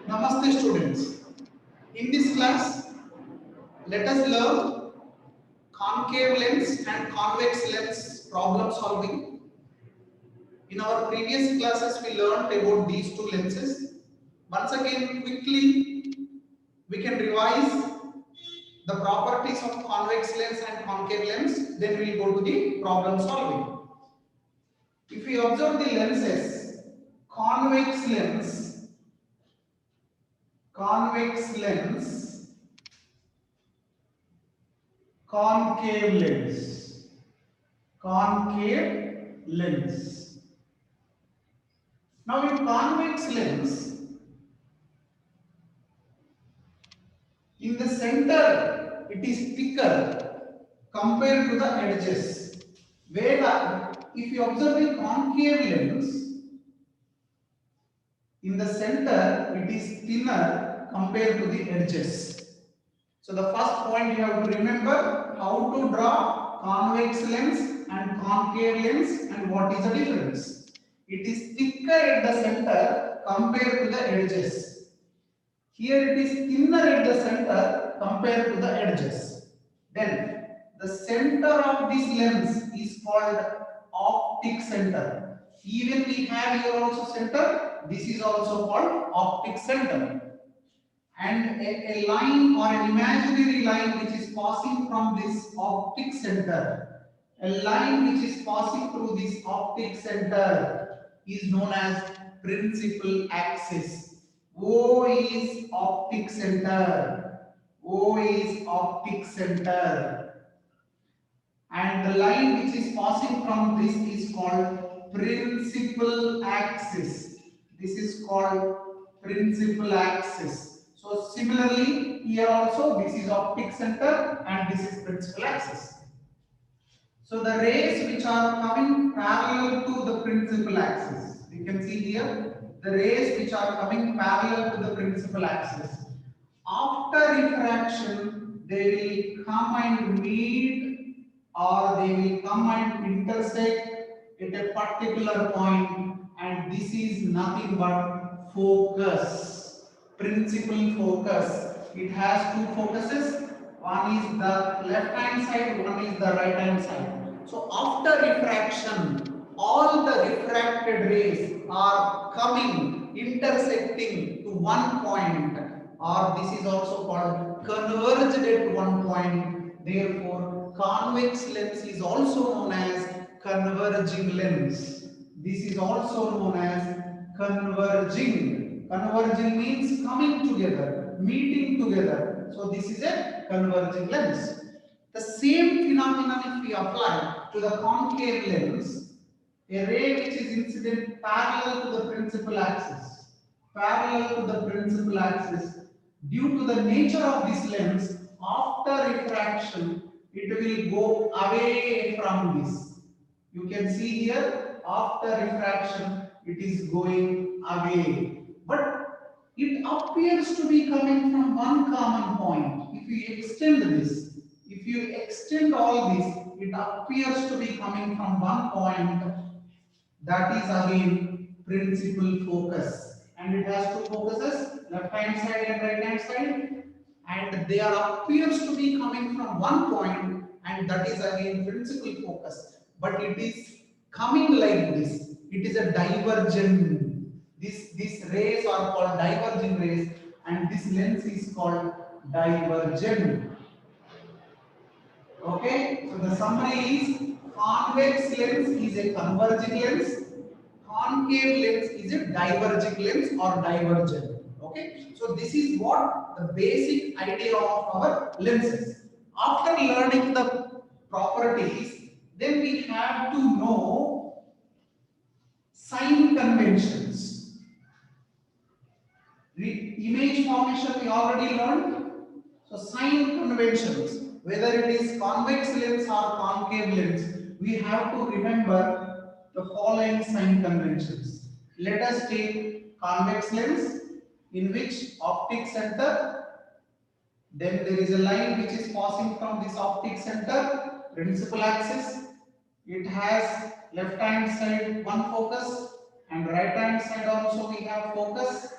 Namaste students. In this class, let us learn concave lens and convex lens problem solving. In our previous classes, we learned about these two lenses. Once again, quickly, we can revise the properties of convex lens and concave lens. Then we will go to the problem solving. If we observe the lenses, convex lens, convex lens, concave lens, concave lens. Now in convex lens, in the center it is thicker compared to the edges. Where if you observe the concave lens, in the center it is thinner compared to the edges. So the first point you have to remember how to draw convex lens and concave lens and what is the difference. It is thicker at the center compared to the edges. Here it is thinner at the center compared to the edges. Then the center of this lens is called optic center. Even we have here also center, this is also called optic center. And a line or an imaginary line which is passing from this optic center, a line which is passing through this optic center is known as principal axis. O is optic center. O is optic center. And the line which is passing from this is called principal axis. This is called principal axis. So similarly, here also this is optic center and this is principal axis. So the rays which are coming parallel to the principal axis, you can see here the rays which are coming parallel to the principal axis. After refraction, they will come and meet or they will come and intersect at a particular point, and this is nothing but focus, principal focus. It has two focuses. One is the left hand side, one is the right hand side. So after refraction, all the refracted rays are coming, intersecting to one point, or this is also called converged at one point. Therefore, convex lens is also known as converging lens. This is also known as converging. Converging means coming together, meeting together. So this is a converging lens. The same phenomenon if we apply to the concave lens, a ray which is incident parallel to the principal axis, parallel to the principal axis, due to the nature of this lens, after refraction, it will go away from this. You can see here, after refraction, it is going away. But it appears to be coming from one common point. If you extend this, if you extend all this, it appears to be coming from one point. That is again principal focus. And it has two focuses, left hand side and right hand side. And they are appears to be coming from one point, and that is again principal focus. But it is coming like this. It is a divergent. These rays are called diverging rays, and this lens is called divergent. Okay, so the summary is convex lens is a converging lens, concave lens is a diverging lens or divergent. Okay, so this is what the basic idea of our lenses. After learning the properties, then we have to know sign conventions. Image formation we already learned. So sign conventions, whether it is convex lens or concave lens, we have to remember the following sign conventions. Let us take convex lens, in which optic center, then there is a line which is passing from this optic center, principal axis. It has left hand side one focus and right hand side also we have focus.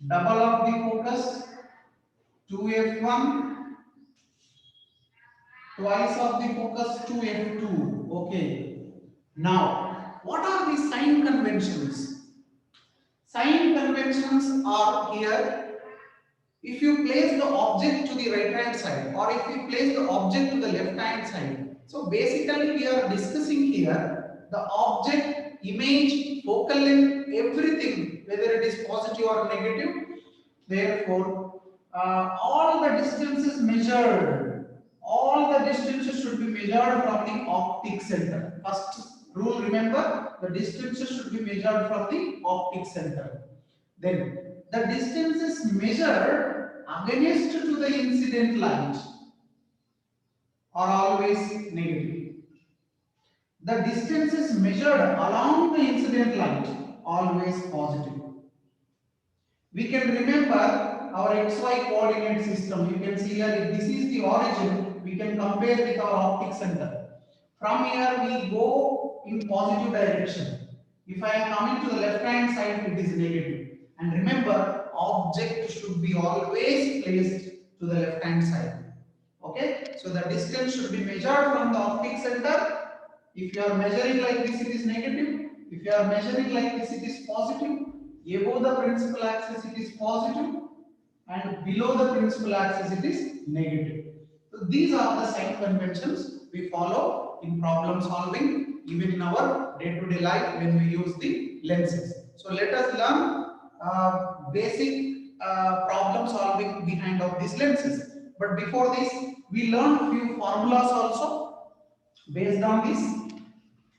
double of the focus 2f1, twice of the focus 2f2. Okay. Now, what are the sign conventions? Sign conventions are here. If you place the object to the right hand side or if you place the object to the left hand side. So basically we are discussing here the object, image, focal length, everything, whether it is positive or negative. Therefore, all the distances measured, all the distances should be measured from the optic center. First rule, remember, the distances should be measured from the optic center. Then the distances measured against to the incident light are always negative. The distances measured along the incident light always positive. We can remember our xy coordinate system. You can see here if this is the origin, we can compare with our optic center. From here we go in positive direction. If I am coming to the left hand side, it is negative. And remember, object should be always placed to the left hand side. Okay, so the distance should be measured from the optic center. If you are measuring like this, it is negative. If you are measuring like this, it is positive. Above the principal axis, it is positive, and below the principal axis, it is negative. So these are the sign conventions we follow in problem solving, even in our day-to-day life when we use the lenses. So let us learn basic problem solving behind of these lenses. But before this, we learned few formulas also based on this.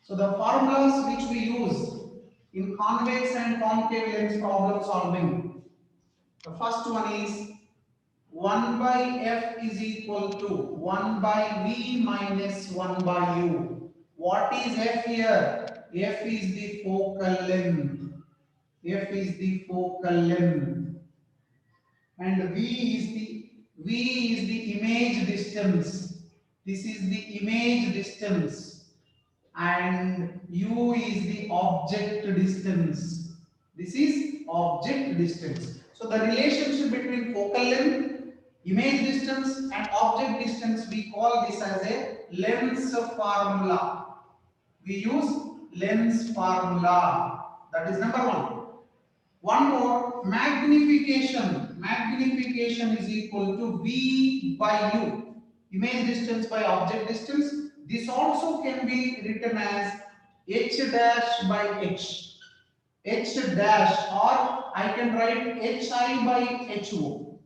So the formulas which we use in convex and concave lens problem solving. The first one is 1 by f is equal to 1 by v minus 1 by u. What is f here? F is the focal length. F is the focal length. And V is the image distance. This is the image distance. And U is the object distance. This is object distance. So the relationship between focal length, image distance and object distance, we call this as a lens formula. We use lens formula. That is number one. One more, magnification. Magnification is equal to V by U. Image distance by object distance. This also can be written as H dash by H. H dash, or I can write HI by HO.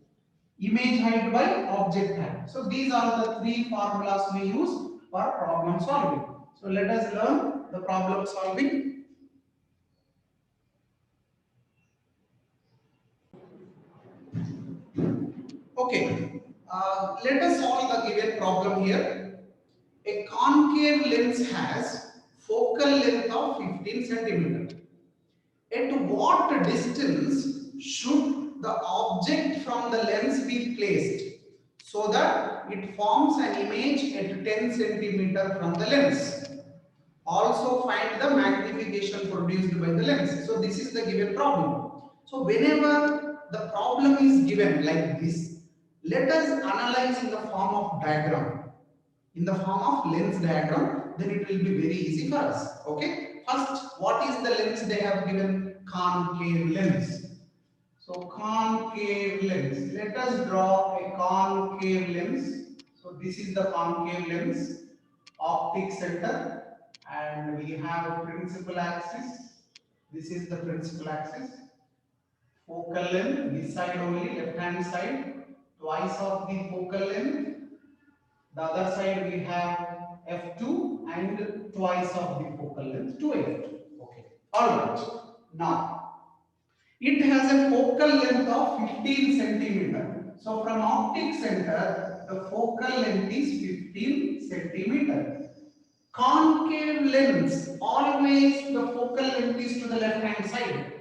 Image height by object height. So these are the three formulas we use for problem solving. So let us learn the problem solving. Okay, let us solve the given problem here. A concave lens has focal length of 15 centimeter. At what distance should the object from the lens be placed so that it forms an image at 10 centimeter from the lens? Also find the magnification produced by the lens. So this is the given problem. So whenever the problem is given like this, let us analyze in the form of diagram. In the form of lens diagram, then it will be very easy for us. Okay. First, what is the lens they have given? Concave lens. So concave lens. Let us draw a concave lens. So this is the concave lens, optic center, and we have a principal axis. This is the principal axis. Focal length, this side only, left hand side, twice of the focal length. The other side we have f2 and twice of the focal length, 2f2. Okay. Alright. Now, it has a focal length of 15 centimeter. So from optic center, the focal length is 15 centimeter. Concave lens, always the focal length is to the left hand side.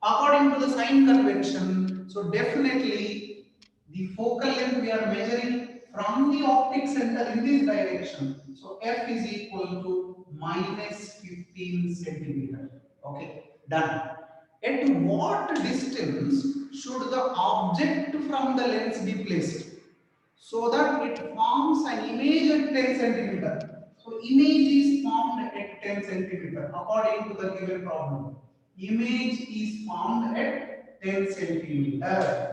According to the sign convention, so definitely the focal length we are measuring from the optic center in this direction. So f is equal to minus 15 centimeter. Okay, done. At what distance should from the lens be placed so that it forms an image at 10 centimeter. So image is formed at 10 centimeter according to the given problem. Image is formed at 10 centimeter.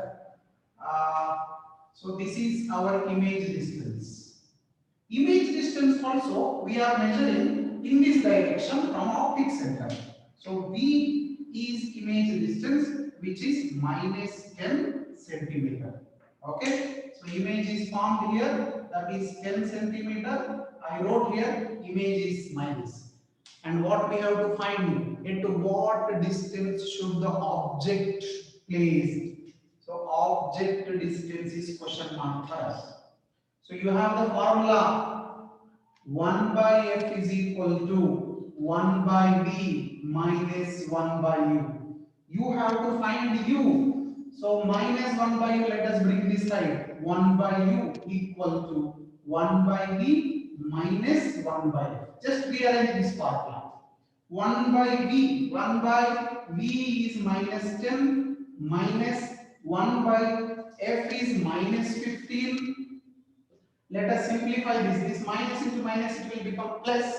So this is our image distance. Image distance also we are measuring in this direction from optic center. So V is image distance, which is minus 10 centimeter. Okay, so image is formed here, that is 10 centimeter. I wrote here image is minus. And what we have to find, at what distance should the object place? So object distance is question mark for us. So you have the formula 1 by f is equal to 1 by v minus 1 by u. You have to find u. So minus 1 by u, let us bring this side. 1 by u equal to 1 by v minus 1 by f. Just rearrange this part now. 1 by v. 1 by v is minus 10 minus 1 by f is minus 15. Let us simplify this. This minus into minus, it will become plus.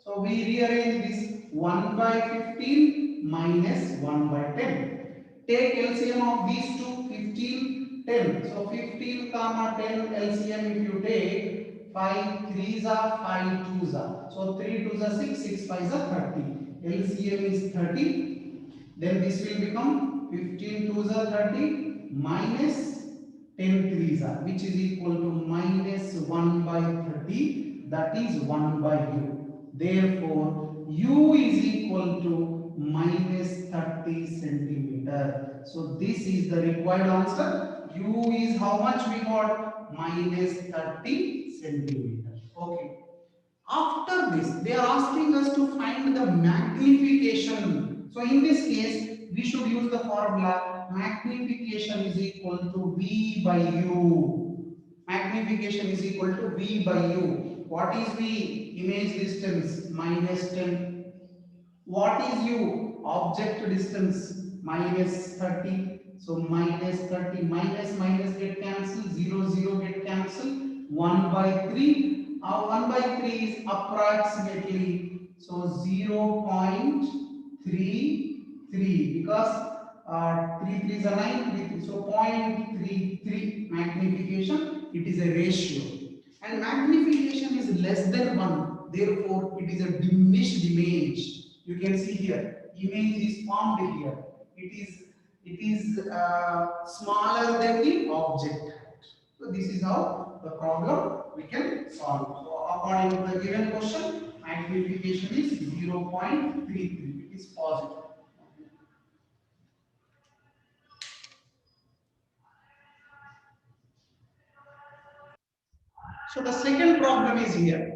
So we rearrange this 1 by 15 minus 1 by 10. Take LCM of these two, 15, 10. So 15 comma 10 LCM if you take, 5 3s are 5 2s are. So 3 2s are 6, 6 5s are 30. LCM is 30. Then this will become 15 2s are 30 minus 10 3s are, which is equal to minus 1 by 30, that is 1 by u. Therefore, u is equal to minus 30 centimeter. So this is the required answer. U is how much we got? Minus 30 centimeter. Okay. After this, they are asking us to find the magnification. So in this case, we should use the formula magnification is equal to V by U. Magnification is equal to V by U. What is V? Image distance minus 10. What is U? Object distance minus 30. So minus 30 minus minus get cancelled. 0 0 get cancelled. 1 by 3. 1 by 3 is approximately, so 0.33 because 3 3s are 9, 3 3, so 0.33 magnification, it is a ratio. And magnification is less than 1, therefore it is a diminished image. You can see here, image is formed here. It is smaller than the object. So this is how the problem we can solve. So according to the given question, magnification is 0.33. It is positive. So the second problem is here.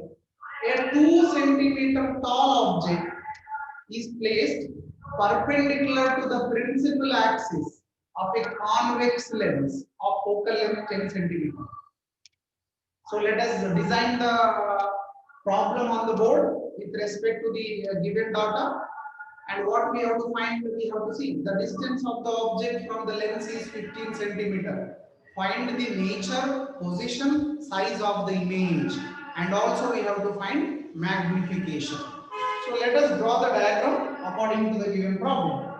A 2 centimeter tall object is placed perpendicular to the principal axis of a convex lens of focal length 10 centimeter. So let us design the problem on the board with respect to the given data, and what we have to find, we have to see the distance of the object from the lens is 15 centimeter. Find the nature, position, size of the image, and also we have to find magnification. So let us draw the diagram according to the given problem.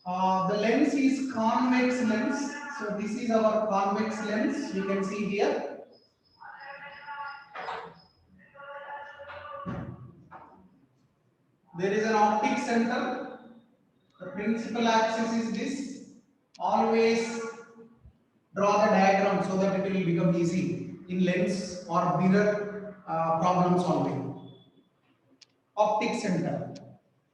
The lens is convex lens. So this is our convex lens. You can see here. There is an optic center. The principal axis is this. Always draw the diagram so that it will become easy in lens or mirror problem solving. Optic center.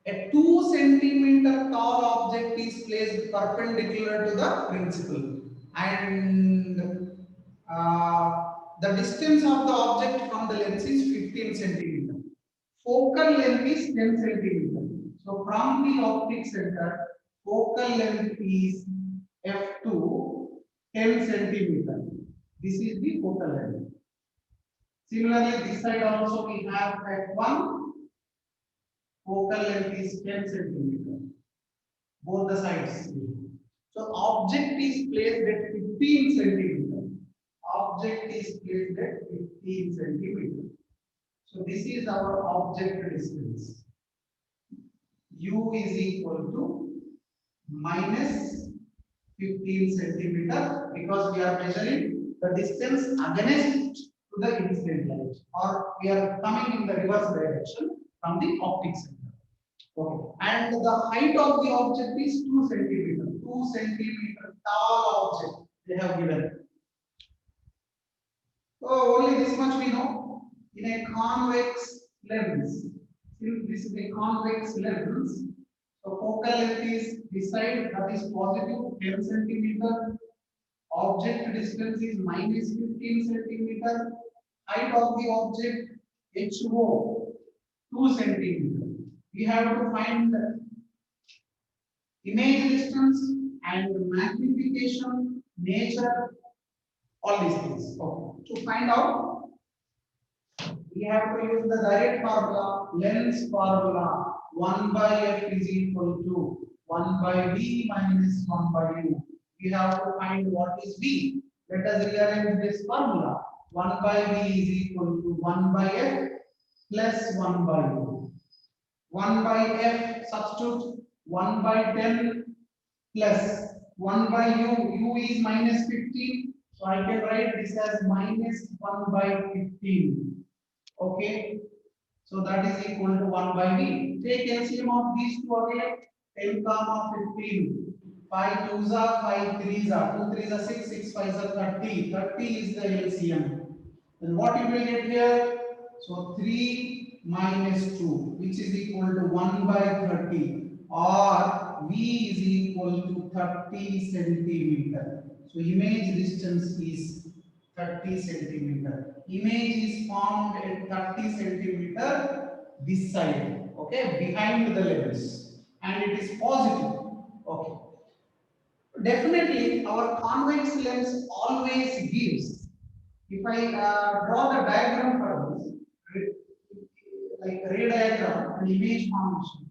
A 2 centimeter tall object is placed perpendicular to the principal, and the distance of the object from the lens is 15 centimeter. Focal length is 10 centimeter. So from the optic center, focal length is f2 10 centimeter. This is the focal length. Similarly, this side also we have f1. Focal length is 10 centimeter. Both the sides. So object is placed at 15 centimeter. Object is placed at 15 centimeter. So this is our object distance. U is equal to minus 15 centimeter because we are measuring the distance against to the incident light, or we are coming in the reverse direction from the optic center. Okay. And the height of the object is 2 centimeter. 2 centimeter tall object they have given. So only this much we know. In a convex lens, since this is a convex lens, so focal length is this side, that is positive 10 centimeter. Object distance is minus 15 centimeter. Height of the object HO 2 centimeter. We have to find the image distance and magnification, nature, all these things. Okay. To find out, we have to use the direct formula, lens formula. 1 by f is equal to 1 by v minus 1 by u. We have to find what is v. Let us rearrange this formula. 1 by v is equal to 1 by f plus 1 by u. 1 by f substitute 1 by 10 plus 1 by u is minus 15. So I can write this as minus 1 by 15. Okay. So that is equal to 1 by v. Take LCM of these two again. 10 comma 15. 5 2s are 5 3s are 2 3s are 6 6 5s are 30. 30 is the LCM. Then what you will get here? So 3 minus 2, which is equal to 1 by 30, or v is equal to 30 centimeter. So image distance is 30 centimeter. Image is formed at 30 centimeter this side, okay, behind the lens, and it is positive. Okay. Definitely, our convex lens always gives. If I draw the diagram for this, like ray diagram and image formation,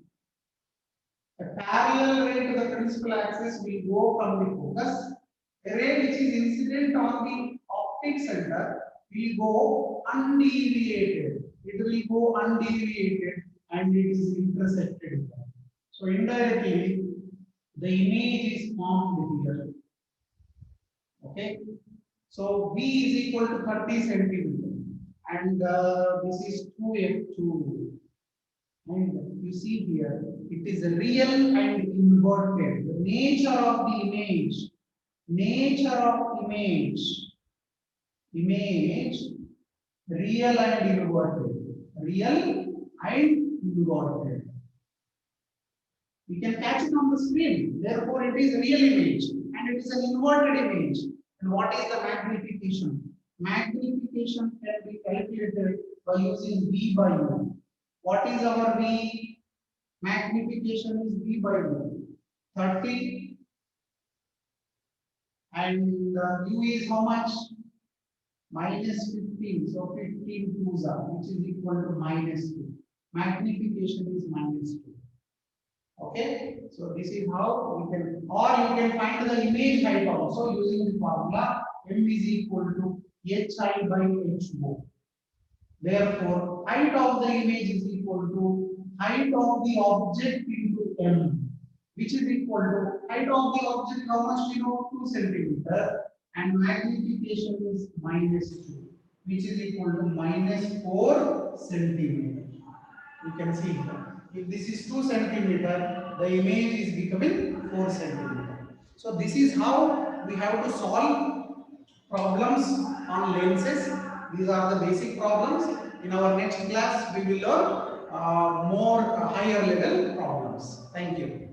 a parallel ray to the principal axis will go from the focus. A ray which is incident on the optic center will go undeviated. It will go undeviated and it is intersected. So indirectly, the image is formed here. Okay. So V is equal to 30 centimeter, and this is 2f2. And you see here, it is real and inverted. The nature of the image, real and inverted, We can catch it on the screen. Therefore, it is real image and it is an inverted image. And what is the magnification? Magnification can be calculated by using V by U. What is our V? Magnification is V by U. 30 and U is how much? Minus 15. So 15 2s are, which is equal to minus 2. Magnification is minus 2. Okay, so this is how we can, or you can find the image height also using the formula m is equal to hi by ho. Therefore, height of the image is equal to height of the object into m, which is equal to height of the object, how much you know, 2 centimeter, and magnification is minus 2, which is equal to minus 4 centimeter. You can see here. If this is 2 centimeter, the image is becoming 4 centimeter. So this is how we have to solve problems on lenses. These are the basic problems. In our next class, we will learn more higher level problems. Thank you.